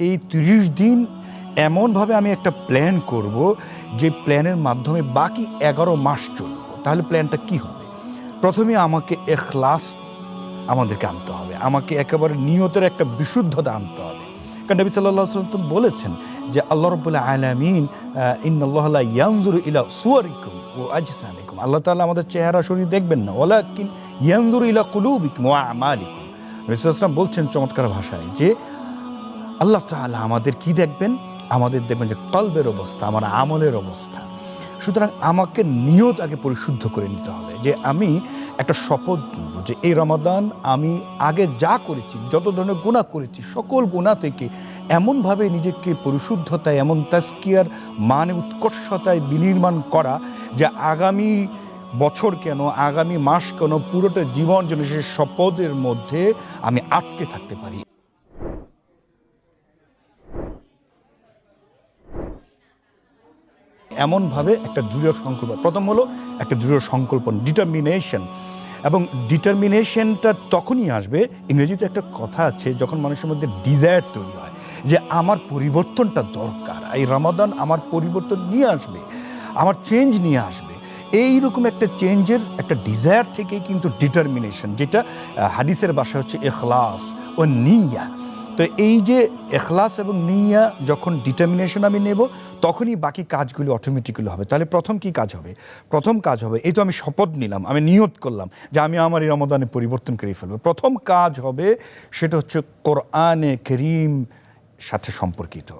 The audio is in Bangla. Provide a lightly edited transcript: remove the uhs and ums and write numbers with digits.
এই ৩০ দিন এমনভাবে আমি একটা প্ল্যান করব, যে প্ল্যানের মাধ্যমে বাকি ১১ মাস চলব। তাহলে প্ল্যানটা কি হবে? প্রথমে আমাকে ইখলাস আমাদেরকে আনতে হবে, আমাকে একেবারে নিয়তের একটা বিশুদ্ধতা আনতে হবে। কারণ নবী সাল্লাল্লাহু আলাইহি ওয়াসাল্লাম বলেছেন যে আল্লাহ রাব্বুল আলামিন ইন্নাল্লাহা লা ইয়ানজুরু ইলা সুওয়ারিকুম ওয়া আজসামিকুম, আল্লাহ তাআলা আমাদের চেহারা শরীর দেখবেন না, ওয়ালাকিন ইয়ানজুরু ইলা কুলুবিকুম ওয়া আমালিকুম। নবী সাল্লাল্লাহু আলাইহি ওয়াসাল্লাম বলছেন চমৎকার ভাষায় যে আল্লাহ তাআলা আমাদের কি দেখবেন? আমাদের দেখবেন যে কলবের অবস্থা, আমার আমলের অবস্থা। সুতরাং আমাকে নিয়ত আগে পরিশুদ্ধ করে নিতে হবে, যে আমি একটা শপথ নিব যে এই রমাদান আমি আগে যা করেছি, যত ধরনের গুনাহ করেছি, সকল গুনাহ থেকে এমনভাবে নিজেকে পরিশুদ্ধতায়, এমন তাজকিয়ার মানে উৎকর্ষতায় বিনির্মাণ করা, যে আগামী বছর কেন, আগামী মাস কেন, পুরোটা জীবন যেন সে শপথের মধ্যে আমি আটকে থাকতে পারি। এমনভাবে একটা দৃঢ় সংকল্প, প্রথম হলো একটা দৃঢ় সংকল্প, ডিটারমিনেশন। এবং ডিটারমিনেশনটা তখনই আসবে, ইংরেজিতে একটা কথা আছে, যখন মানুষের মধ্যে ডিজায়ার তৈরি হয় যে আমার পরিবর্তনটা দরকার, এই রমাদান আমার পরিবর্তন নিয়ে আসবে, আমার চেঞ্জ নিয়ে আসবে। এইরকম একটা চেঞ্জের একটা ডিজায়ার থেকেই কিন্তু ডিটারমিনেশন, যেটা হাদিসের ভাষা হচ্ছে ইখলাস ও নিয়া। তো এই যে ইখলাস এবং নিয়া যখন ডিটারমিনেশন আমি নেব, তখনই বাকি কাজগুলি অটোমেটিক্যালি হবে। তাহলে প্রথম কি কাজ হবে? প্রথম কাজ হবে, এই তো আমি শপথ নিলাম, আমি নিয়ত করলাম যে আমি আমার এই রমাদানে পরিবর্তন করে ফেলবো। প্রথম কাজ হবে সেটা হচ্ছে কোরআনে কারীম সাথে সম্পর্কিত।